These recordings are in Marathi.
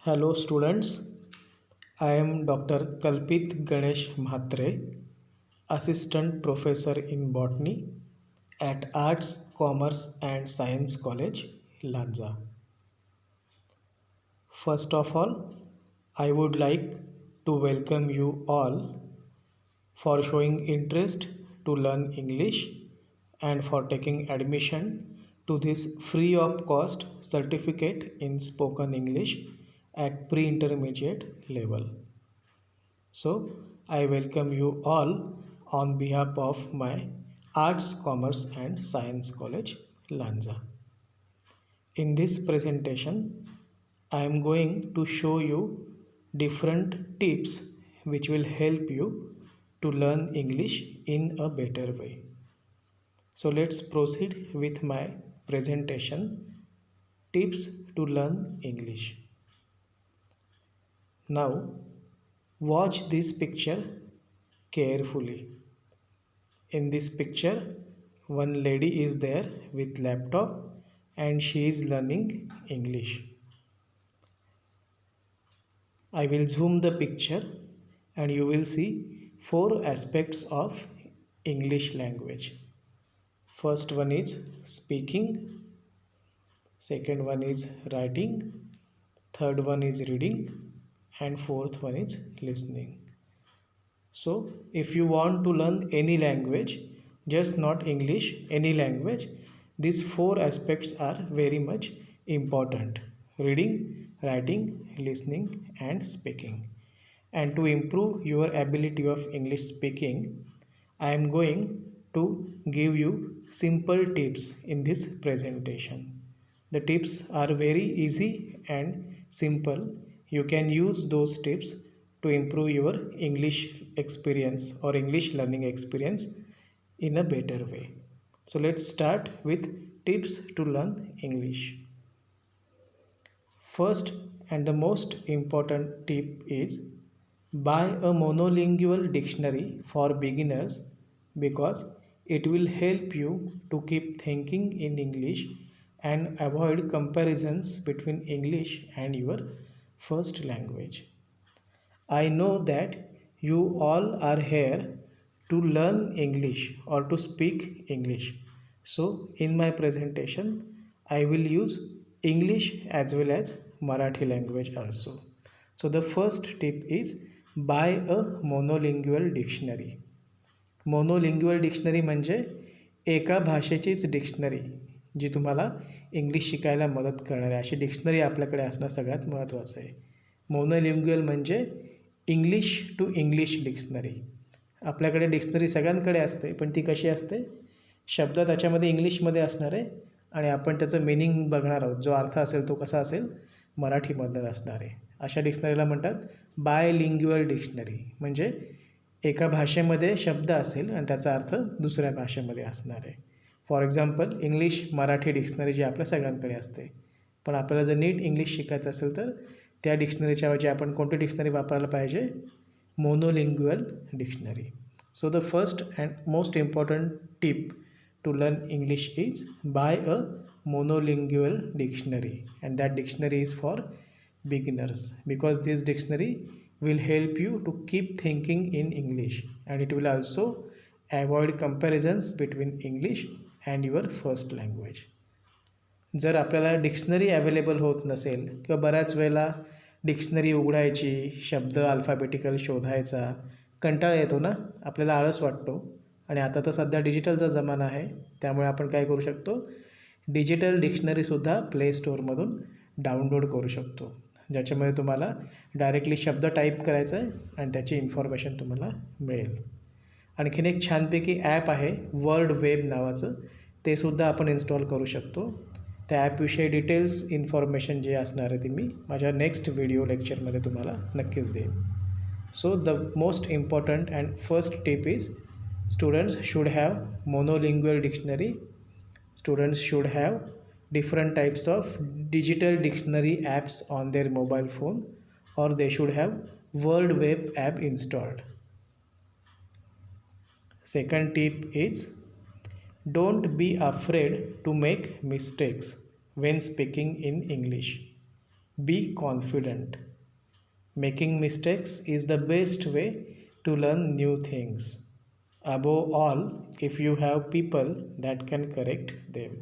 Hello students, I am Dr. Kalpit Ganesh Mhatre, Assistant Professor in Botany at Arts, Commerce and Science College, Lanza. First of all, I would like to welcome you all for showing interest to learn English and for taking admission to this free of cost certificate in spoken English at pre-intermediate level. So, I welcome you all on behalf of my Arts, Commerce and Science College, Lanza. In this presentation, I am going to show you different tips which will help you to learn English in a better way. So, let's proceed with my presentation, tips to learn English. Now, watch this picture carefully. In this picture, one lady is there with laptop and she is learning English. I will zoom the picture and you will see four aspects of English language. First one is speaking, second one is writing, third one is reading, and fourth one is listening. So, if you want to learn any language, just not English, any language, these four aspects are very much important: reading, writing, listening, and speaking. And to improve your ability of English speaking, I am going to give you simple tips in this presentation. The tips are very easy and simple. You can use those tips to improve your English experience or English learning experience in a better way. So let's start with tips to learn English. First and the most important tip is buy a monolingual dictionary for beginners because it will help you to keep thinking in English and avoid comparisons between English and your first language. I know that you all are here to learn English or to speak English. So, in my presentation, I will use English as well as Marathi language also. So, the first tip is buy a monolingual dictionary. Monolingual dictionary म्हणजे एका भाषेचीच डिक्शनरी जी तुम्हाला इंग्लिश शिकायला मदत करणारी अशी डिक्शनरी आपल्याकडे असणं सगळ्यात महत्त्वाचं आहे. मोनोलिंग्युअल म्हणजे इंग्लिश टू इंग्लिश डिक्शनरी. आपल्याकडे डिक्शनरी सगळ्यांकडे असते, पण ती कशी असते? शब्द त्याच्यामध्ये इंग्लिशमध्ये असणार आहे आणि आपण त्याचं मिनिंग बघणार आहोत. जो अर्थ असेल तो कसा असेल? मराठीमधला असणार आहे. अशा डिक्शनरीला म्हणतात बायलिंग्युअल डिक्शनरी. म्हणजे एका भाषेमध्ये शब्द असेल आणि त्याचा अर्थ दुसऱ्या भाषेमध्ये असणार आहे. For example English Marathi dictionary जी आपल्या सगळ्यांकडे असते. पण आपल्याला जर नीट इंग्लिश शिकायचं असेल तर त्या डिक्शनरीच्या ऐवजी आपण कोणती डिक्शनरी वापरायला पाहिजे? Monolingual dictionary. So the first and most important tip to learn English is buy a monolingual dictionary, and that dictionary is for beginners because this dictionary will help you to keep thinking in English and it will also avoid comparisons between English and your first language. जर आपल्याला डिक्शनरी अवेलेबल होत नसेल किंवा बऱ्याच वेळेला डिक्शनरी उघडायची, शब्द अल्फाबेटिकल शोधायचा कंटाळा येतो ना, आपल्याला आळस वाटतो. आणि आता तर सध्या डिजिटलचा जमाना आहे, त्यामुळे आपण काय करू शकतो? डिजिटल डिक्शनरीसुद्धा प्ले स्टोअरमधून डाउनलोड करू शकतो, ज्याच्यामध्ये तुम्हाला डायरेक्टली शब्द टाईप करायचा आहे आणि त्याची इन्फॉर्मेशन तुम्हाला मिळेल. आणखीन एक छानपैकी ॲप आहे वर्ड वेब नावाचं, ते सुद्धा आपण इन्स्टॉल करू शकतो. त्या ॲपविषयी डिटेल्स इन्फॉर्मेशन जे असणार आहे ती मी माझ्या नेक्स्ट व्हिडिओ लेक्चरमध्ये तुम्हाला नक्कीच देईन. So the most important and first tip is students should have monolingual dictionary. Students should have different types of digital dictionary apps on their mobile phone, or they should have Word Web app installed. Second tip is don't be afraid to make mistakes when speaking in English. Be confident. Making mistakes is the best way to learn new things. Above all, if you have people that can correct them.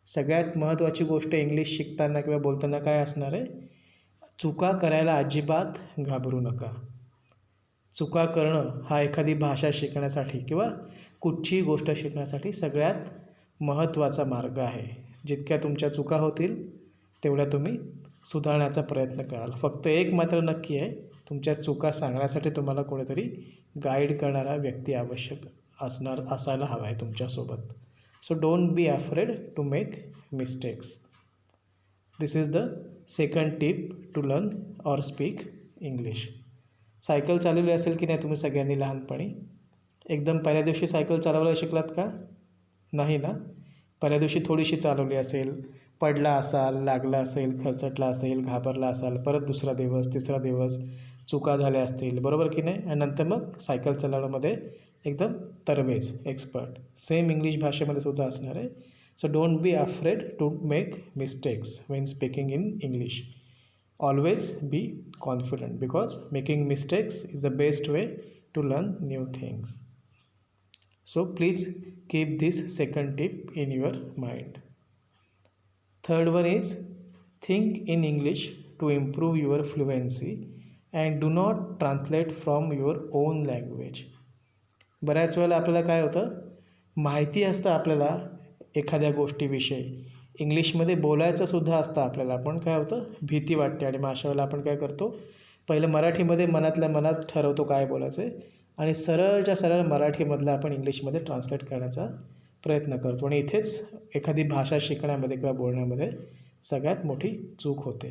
सगळ्यात महत्त्वाची गोष्ट इंग्लिश शिकताना किंवा बोलताना काय असणार आहे? चुका करायला अजिबात घाबरू नका. चुका करणं हा एखादी भाषा शिकण्यासाठी किंवा कुठचीही गोष्ट शिकण्यासाठी सगळ्यात महत्त्वाचा मार्ग आहे. जितक्या तुमच्या चुका होतील तेवढ्या तुम्ही सुधारण्याचा प्रयत्न कराल. फक्त एक मात्र नक्की आहे, तुमच्या चुका सांगण्यासाठी तुम्हाला कोणीतरी गाईड करणारा व्यक्ती आवश्यक असायला हवा आहे तुमच्यासोबत. So don't be afraid to make mistakes. This is the second tip to learn or speak English. Cycle चालवली असेल की नाही तुम्ही सगळ्यांनी लहानपणी? एकदम पहिल्या दिवशी सायकल चालवायला शिकलात का? नाही ना? पहिल्या दिवशी थोडीशी चालवली असेल, पडला असाल, लागला असेल, खरचटला असेल, घाबरला असाल, परत दुसरा दिवस, तिसरा दिवस चुका झाल्या असतील, बरोबर की नाही? आणि नंतर मग सायकल चालवण्यामध्ये एकदम तरबेज, एक्सपर्ट. सेम इंग्लिश भाषेमध्ये सुद्धा असणार आहे. So don't be afraid to make mistakes when speaking in English. Always be confident because making mistakes is the best way to learn new things. So please keep this second tip in your mind. Third one is think in English to improve your fluency and do not translate from your own language. बऱ्याच वेळेला आपल्याला काय होतं, माहिती असतं आपल्याला एखाद्या गोष्टीविषयी, इंग्लिशमध्ये बोलायचंसुद्धा असतं आपल्याला, पण काय होतं, भीती वाटते. आणि मग अशा वेळेला आपण काय करतो, पहिलं मराठीमध्ये मनातल्या मनात ठरवतो काय बोलायचं आहे आणि सरळच्या सरळ मराठीमधलं आपण इंग्लिशमध्ये ट्रान्सलेट करण्याचा प्रयत्न करतो. आणि इथेच एखादी भाषा शिकण्यामध्ये किंवा बोलण्यामध्ये सगळ्यात मोठी चूक होते.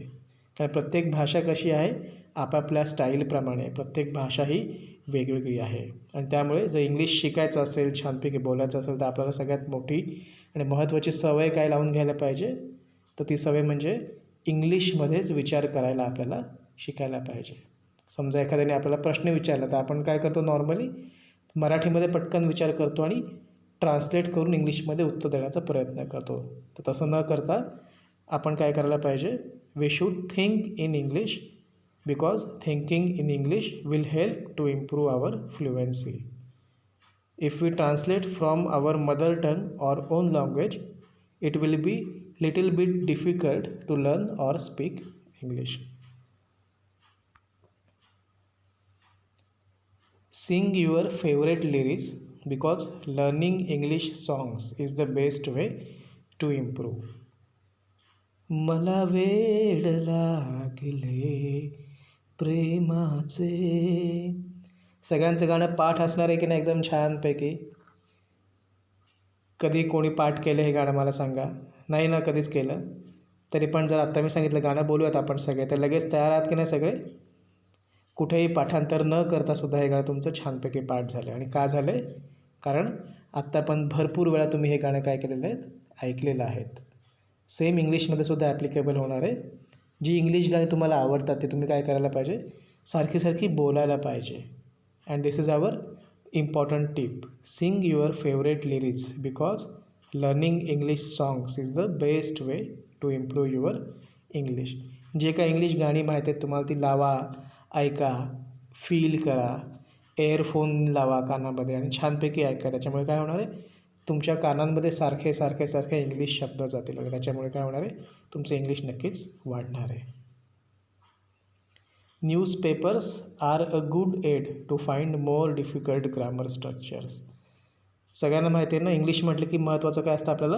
कारण प्रत्येक भाषा कशी आहे, आपापल्या स्टाईलप्रमाणे प्रत्येक भाषा ही वेगवेगळी आहे. आणि त्यामुळे जर इंग्लिश शिकायचं असेल, छानपैकी बोलायचं असेल, तर आपल्याला सगळ्यात मोठी आणि महत्त्वाची सवय काय लावून घ्यायला पाहिजे, तर ती सवय म्हणजे इंग्लिशमध्येच विचार करायला आपल्याला शिकायला पाहिजे. समजा एखाद्याने आपल्याला प्रश्न विचारला तर आपण काय करतो, नॉर्मली मराठीमध्ये पटकन विचार करतो आणि ट्रान्सलेट करून इंग्लिशमध्ये उत्तर देण्याचा प्रयत्न करतो. तर तसं न करता आपण काय करायला पाहिजे, we should think in English because thinking in English will help to improve our fluency. If we translate from our mother tongue or own language, it will be little bit difficult to learn or speak English. Sing your favorite lyrics because learning English songs is the best way to improve. मला वेड लागले प्रेमाचे. सगळ्यांचं गाणं पाठ असणार आहे की नाही एकदम छानपैकी? कधी कोणी पाठ केलं हे गाणं मला सांगा. नाही ना कधीच केलं? तरी पण जर आत्ता मी सांगितलं गाणं बोलूयात आपण सगळे, तर लगेच तयार आहात की नाही सगळे? कुठेही पाठांतर न करतासुद्धा हे गाणं तुमचं छानपैकी पाठ झालं. आणि का झालं आहे? कारण आत्ता पण भरपूर वेळा तुम्ही हे गाणं काय केलेलं आहेत, ऐकलेलं आहेत. सेम इंग्लिशमध्ये सुद्धा ॲप्लिकेबल होणार आहे. जी इंग्लिश गाणी तुम्हाला आवडतात ते तुम्ही काय करायला पाहिजे, सारखी सारखी बोलायला पाहिजे. And this is our important tip. Sing your favorite lyrics because learning English songs is the best way to improve your English. जे काही इंग्लिश गाणी माहीत आहेत तुम्हाला ती लावा, ऐका, फील करा, एअरफोन लावा कानामध्ये आणि छानपैकी ऐका. त्याच्यामुळे काय होणार आहे, तुमच्या कानांमध्ये सारखे सारखे सारखे इंग्लिश शब्द जातील आणि त्याच्यामुळे काय होणार आहे, तुमचं इंग्लिश नक्कीच वाढणार आहे. Newspapers are a good aid to find more difficult grammar structures. सगळ्यांना माहिती आहे ना, इंग्लिश म्हटलं की महत्त्वाचं काय असतं आपल्याला,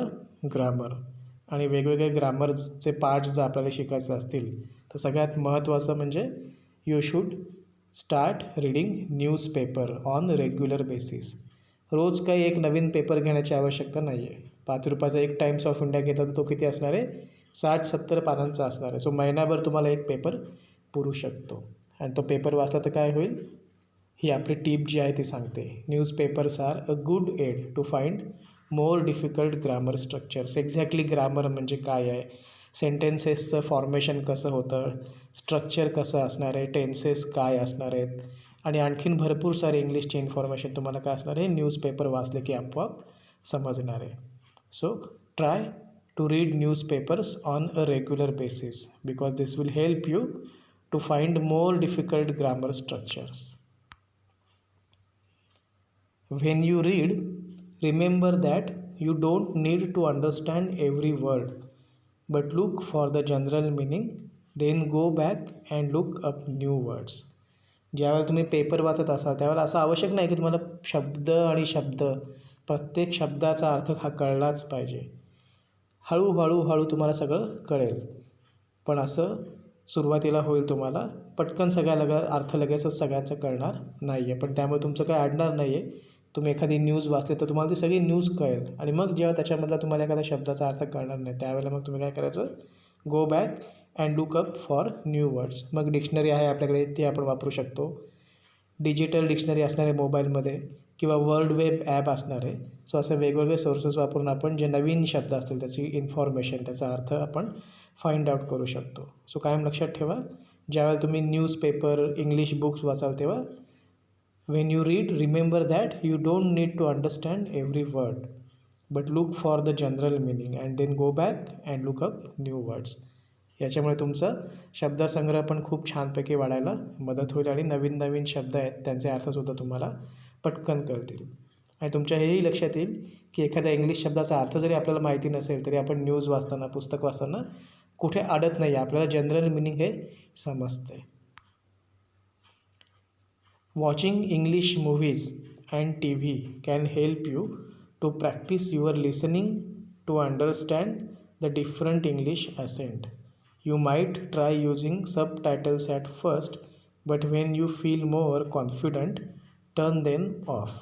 ग्रामर. आणि वेगवेगळे ग्रामरचे पार्ट्स जर आपल्याला शिकायचे असतील तर सगळ्यात महत्त्वाचं म्हणजे you should start reading newspaper on regular basis. रोज काही एक नवीन पेपर घेण्याची आवश्यकता नाही आहे. 5 रुपयाचा एक टाइम्स ऑफ इंडिया घेता तर तो किती असणार आहे, 60-70 पानांचा असणार आहे. सो महिनाभर तुम्हाला एक पेपर पुरू शकतो. आणि तो पेपर वाचला तर काय होईल, ही आपली टीप जी आहे ती सांगते. Newspapers are a good aid to find more difficult grammar structures. Exactly grammar म्हणजे काय आहे, सेंटेन्सेसचं फॉर्मेशन कसं होतं, स्ट्रक्चर कसं असणार आहे, टेन्सेस काय असणार आहेत आणि आणखीन भरपूर सारे इंग्लिशची इन्फॉर्मेशन तुम्हाला काय असणार आहे, न्यूजपेपर वाचले की आपोआप समजणार आहे. So try to read newspapers on a regular basis because this will help you to find more difficult grammar structures. When you read, remember that you don't need to understand every word, but look for the general meaning, then go back and look up new words. ज्यावेळेला तुम्ही पेपर वाचत असाल त्यावेळेला असं आवश्यक नाही की तुम्हाला शब्द आणि शब्द प्रत्येक शब्दाचा अर्थ हा कळलाच पाहिजे. हळूहळू तुम्हाला सगळं कळेल. पण असं सुरुवातीला होईल तुम्हाला पटकन अर्थ लगेचच सगळ्यांचं कळणार नाही आहे. पण त्यामुळे तुमचं काही अडणार नाही आहे. तुम्ही एखादी न्यूज वाचली तर तुम्हाला ती सगळी न्यूज कळेल आणि मग जेव्हा त्याच्यामधला तुम्हाला एखाद्या शब्दाचा अर्थ कळणार नाही त्यावेळेला मग तुम्ही काय करायचं, go back and look up for new words. मग डिक्शनरी आहे आपल्याकडे ती आपण वापरू शकतो. डिजिटल डिक्शनरी असणार आहे मोबाईलमध्ये किंवा वर्ल्ड वेब ॲप असणार आहे. सो असे वेगवेगळे सोर्सेस वापरून आपण जे नवीन शब्द असतील त्याची इन्फॉर्मेशन त्याचा अर्थ आपण फाइंड आउट करू शकतो. सो कायम लक्षात ठेवा, ज्यावेळेला तुम्ही न्यूजपेपर इंग्लिश बुक्स वाचाल तेव्हा when you read, remember that you don't need to understand every word, but look for the general meaning and then go back and look up new words. याच्यामुळे तुमचा शब्दसंग्रह पण खूप छानपैकी वाढायला मदत होईल आणि नवीन नवीन शब्द आहेत त्यांचे अर्थसुद्धा तुम्हाला पटकन कळतील. आणि तुमच्या हेही लक्षात येईल की एखाद्या इंग्लिश शब्दाचा अर्थ जरी आपल्याला माहिती नसेल तरी आपण न्यूज वाचताना पुस्तक वाचताना कुठे अडत नाही, आपल्याला जनरल मिनिंग हे समजते. Watching English movies and TV can help you to practice your listening to understand the different English accent. You might try using subtitles at first, but when you feel more confident, turn them off.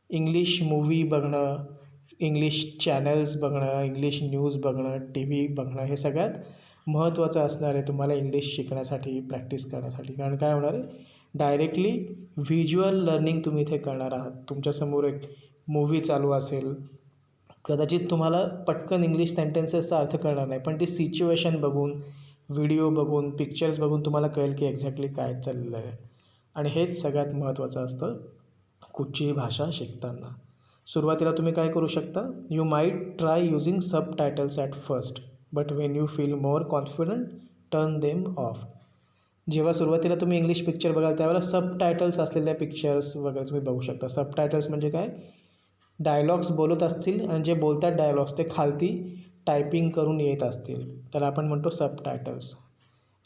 English movie बघणं, इंग्लिश चॅनल्स बघणं, इंग्लिश न्यूज बघणं, टी व्ही बघणं हे सगळ्यात महत्त्वाचं असणार आहे तुम्हाला इंग्लिश शिकण्यासाठी, प्रॅक्टिस करण्यासाठी. कारण काय होणार आहे, डायरेक्टली व्हिज्युअल लर्निंग तुम्ही इथे करणार आहात. तुमच्यासमोर एक मूवी चालू असेल, कदाचित तुम्हाला पटकन इंग्लिश सेंटेन्सेसचा अर्थ कळणार नाही, पण ती सिच्युएशन बघून, व्हिडिओ बघून, पिक्चर्स बघून तुम्हाला कळेल की एक्झॅक्टली काय चाललेलं आहे. आणि हेच सगळ्यात महत्त्वाचं असतं कुठचीही भाषा शिकताना. सुरुवातीला तुम्ही काय करू शकता, you might try using subtitles at first, but when you feel more confident turn them off. जेव्हा सुरुवातीला तुम्ही इंग्लिश पिक्चर बघाल त्यावेळेला सबटायटल्स असलेल्या पिक्चर्स वगैरे तुम्ही बघू शकता. सबटायटल्स म्हणजे काय, डायलॉग्स बोलत असतील आणि जे बोलतात डायलॉग्स ते खालती टायपिंग करून येत असतील, त्याला आपण म्हणतो सबटायटल्स.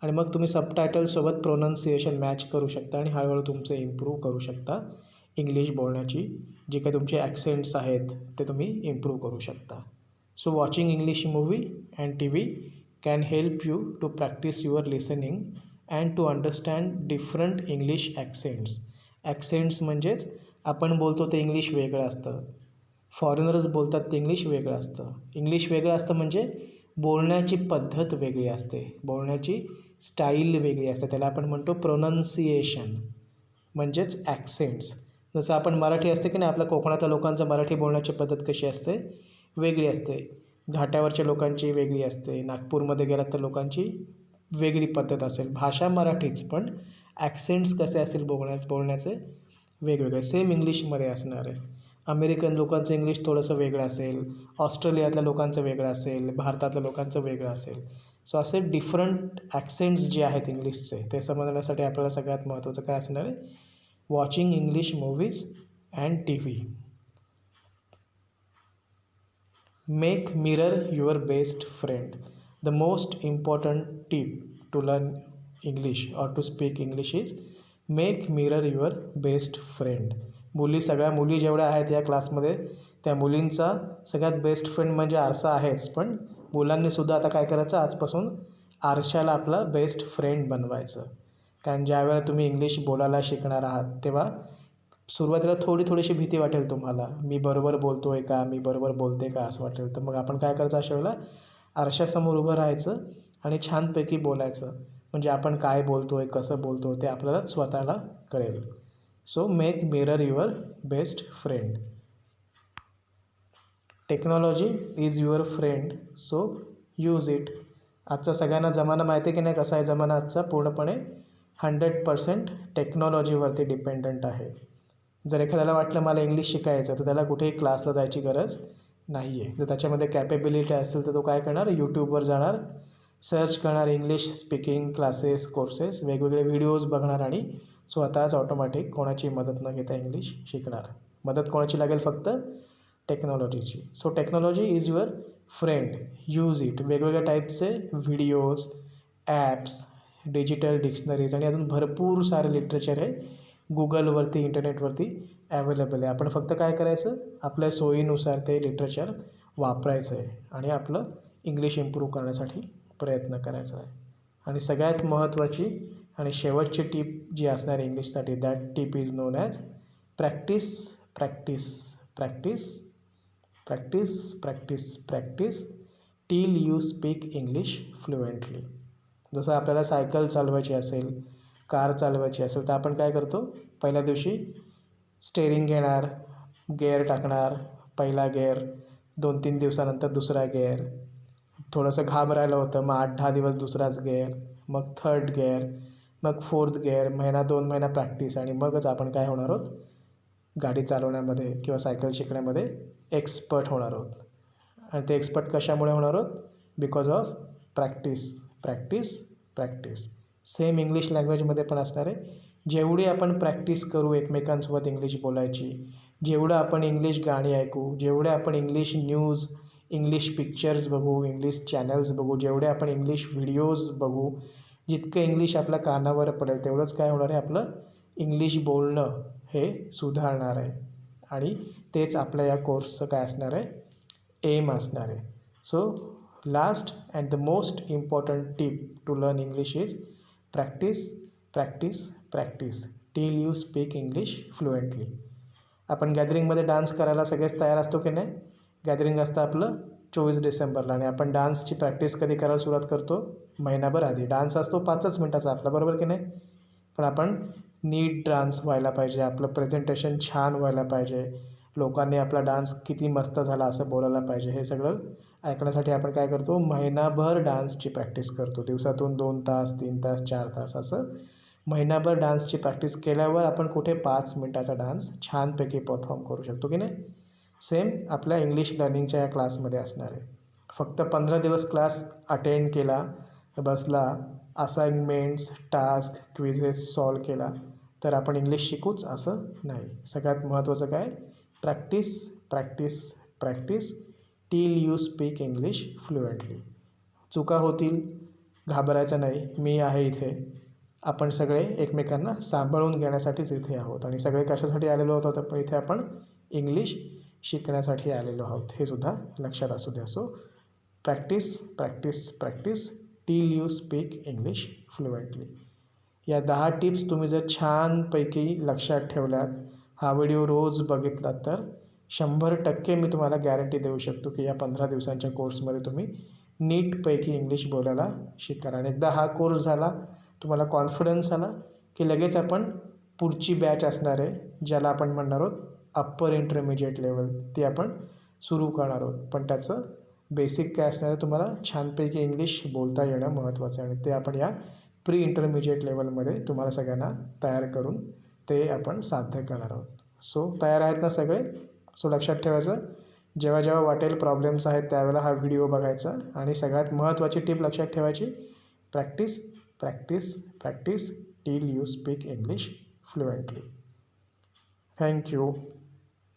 आणि मग तुम्ही सबटायटल्ससोबत प्रोनाऊन्सिएशन मॅच करू शकता आणि हळूहळू तुमचं इम्प्रूव्ह करू शकता. इंग्लिश बोलण्याची जे काही तुमचे ॲक्सेंट्स आहेत ते तुम्ही इम्प्रूव्ह करू शकता. So watching English movie and T V can help you to practise your listening and to understand different English accents. Accents म्हणजेच आपण बोलतो ते इंग्लिश वेगळं असतं, फॉरेनर्स बोलतात ते इंग्लिश वेगळं असतं. इंग्लिश वेगळं असतं म्हणजे बोलण्याची पद्धत वेगळी असते, बोलण्याची स्टाईल वेगळी असते, त्याला आपण म्हणतो प्रोनाऊन्सिएशन म्हणजेच ॲक्सेंट्स. जसं आपण मराठी असते की नाही, आपल्या कोकणातल्या लोकांचं मराठी बोलण्याची पद्धत कशी असते, वेगळी असते. घाटावरच्या लोकांची वेगळी असते, नागपूरमध्ये गेलात तर लोकांची वेगळी पद्धत असेल. भाषा मराठीच पण ॲक्सेंट्स कसे असतील बोलण्याचे वेगवेगळे. सेम इंग्लिशमध्ये असणार आहे. अमेरिकन लोकांचं इंग्लिश थोडंसं वेगळं असेल, ऑस्ट्रेलियातल्या लोकांचं वेगळं असेल, भारतातल्या लोकांचं वेगळं असेल. सो असे डिफरंट ॲक्सेंट्स जे आहेत इंग्लिशचे ते समजण्यासाठी आपल्याला सगळ्यात महत्त्वाचं काय असणार आहे, watching English movies and T V. Make mirror your best friend. The most important tip to learn English और to speak English is make mirror your best friend. सगळ्या मुली जेवढ्या आहेत या क्लासमध्ये त्या मुलींचा सगळ्यात बेस्ट फ्रेंड म्हणजे आरसा आहेच, पण मुलांनीसुद्धा आता काय करायचं, आजपासून आरशाला आपला बेस्ट फ्रेंड बनवायचं. कारण ज्यावेळेला तुम्ही इंग्लिश बोलायला शिकणार आहात तेव्हा सुरुवातीला थोडीशी भीती वाटेल तुम्हाला, मी बरोबर बोलतो आहे का, मी बरोबर बोलते का असं वाटेल. तर मग आपण काय करायचं, अशा वेळेला आरशासमोर उभं राहायचं आणि छानपैकी बोलायचं. म्हणजे आपण काय बोलतो आहे, कसं बोलतो ते आपल्याला स्वतःला कळेल. So make mirror your best friend. Technology is your friend, so use it. आजचा सगळ्यांना जमाना माहिती आहे की नाही कसा आहे जमाना आजचा, पूर्णपणे 100% टेक्नॉलॉजीवरती डिपेंडंट आहे. जर एखाद्याला वाटलं मला इंग्लिश शिकायचं तर त्याला कुठेही क्लासला जायची गरज नाही आहे. जर त्याच्यामध्ये कॅपेबिलिटी असेल तर तो काय करणार, यूट्यूबवर जाणार, सर्च करणार इंग्लिश स्पीकिंग क्लासेस कोर्सेस, वेगवेगळे व्हिडिओज बघणार आणि स्वतःच ऑटोमॅटिक कोणाची मदत न घेता इंग्लिश शिकणार. मदत कोणाची लागेल, फक्त टेक्नॉलॉजीची. So technology is your friend, use it. वेगवेगळ्या टाईपचे व्हिडिओज, ॲप्स, डिजिटल डिक्शनरीज आणि अजून भरपूर सारे लिटरेचर आहे गुगलवरती, इंटरनेटवरती ॲवेलेबल आहे. आपण फक्त काय करायचं, आपल्या सोयीनुसार ते लिटरेचर वापरायचं आहे आणि आपलं इंग्लिश इम्प्रूव्ह करण्यासाठी प्रयत्न करायचा आहे. आणि सगळ्यात महत्त्वाची आणि शेवटची टीप जी असणार आहे इंग्लिशसाठी, that tip is known as practice, practice, practice, practice, practice, practice till you speak English fluently. जसं आपल्याला सायकल चालवायची असेल, कार चालवायची असेल, तर आपण काय करतो, पहिल्या दिवशी स्टेअरिंग घेणार, गेअर टाकणार, पहिला गेअर, 2-3 दिवसानंतर दुसरा गेअर, थोडंसं घाबरायला होतं, मग 8-10 दिवस दुसराच गेअर, मग थर्ड गेअर, मग फोर्थ गेअर, महिना 2 महिना प्रॅक्टिस आणि मगच आपण काय होणार आहोत, गाडी चालवण्यामध्ये किंवा सायकल शिकण्यामध्ये एक्सपर्ट होणार आहोत. आणि ते एक्सपर्ट कशामुळे होणार आहोत, because of practice, practice, practice. Same English लँग्वेजमध्ये पण असणार आहे. जेवढी आपण प्रॅक्टिस करू एकमेकांसोबत इंग्लिश बोलायची, जेवढं आपण इंग्लिश गाणी ऐकू, जेवढे आपण इंग्लिश न्यूज, इंग्लिश पिक्चर्स बघू, इंग्लिश चॅनल्स बघू, जेवढे आपण इंग्लिश व्हिडिओज बघू, जितकं इंग्लिश आपल्या कानावर पडेल तेवढंच काय होणार आहे, आपलं इंग्लिश बोलणं हे सुधारणार आहे. आणि तेच आपल्या या कोर्सचं काय असणार आहे, एम असणार आहे. So last and the most important tip to learn English is practice, practice, practice till you speak English fluently. आपण गॅदरिंगमध्ये डान्स करायला सगळेच तयार असतो की नाही. गॅदरिंग असतं आपलं 24 डिसेंबरला आणि आपण डान्सची प्रॅक्टिस कधी करायला सुरुवात करतो, महिनाभर आधी. डान्स असतो 5च मिनटाचा आपला, बरोबर की नाही. पण आपण नीट डान्स व्हायला पाहिजे, आपलं प्रेझेंटेशन छान व्हायला पाहिजे, लोकांनी आपला डान्स किती मस्त झाला असं बोलायला पाहिजे. हे सगळं ऐकण्यासाठी आपण काय करतो, महिनाभर डान्सची प्रॅक्टिस करतो. दिवसातून 2 तास, 3 तास, 4 तास असं महिनाभर डान्सची प्रॅक्टिस केल्यावर आपण कुठे 5 मिनटाचा डान्स छानपैकी परफॉर्म करू शकतो की नाही. सेम आपल्या इंग्लिश लर्निंगच्या या क्लासमध्ये असणार आहे. फक्त 15 दिवस क्लास अटेंड केला, बसला, असाइनमेंट्स, टास्क, क्विझेस सॉल्व केला तर आपण इंग्लिश शिकूच असं नाही. सगळ्यात महत्त्वाचं काय, practice, practice, practice till you speak English fluently. चुका होतील, घाबरायचं नाही, मी आहे इथे. आपण सगळे एकमेकांना सांभाळून घेण्यासाठीच इथे आहोत आणि सगळे कशासाठी आलेलो आहोत, तर इथे आपण इंग्लिश शिकण्यासाठी आलेलो आहोत, हे सुद्धा लक्षात असू द्या. So practice, practice, practice till you speak English fluently. या 10 टिप्स तुम्ही जर छानपैकी लक्षात ठेवल्यात, हा व्हिडिओ रोज बघितलात तर 100% मी तुम्हाला गॅरंटी देऊ शकतो की या 15 दिवसांच्या कोर्समध्ये तुम्ही नीटपैकी इंग्लिश बोलायला शिकाल. आणि एकदा हा कोर्स झाला, तुम्हाला कॉन्फिडन्स आला की लगेच आपण पुढची बॅच असणार आहे, ज्याला आपण म्हणणार आहोत अप्पर इंटरमिजिएट लेवल, ती आपण सुरू करणार आहोत. पण त्याचं बेसिक काय असणार आहे, तुम्हाला छानपैकी इंग्लिश बोलता येणं महत्त्वाचं आहे आणि ते आपण या प्री इंटरमिजिएट लेवलमध्ये तुम्हाला सगळ्यांना तयार करून ते आपण साध्य करणार आहोत. सो तयार आहेत ना सगळे. सो लक्षात ठेवायचं, जेव्हा जेव्हा वाटेल प्रॉब्लेम्स आहेत त्यावेळेला हा व्हिडिओ बघायचा आणि सगळ्यात महत्त्वाची टिप लक्षात ठेवायची, practice, practice, practice till you speak English fluently. Thank you.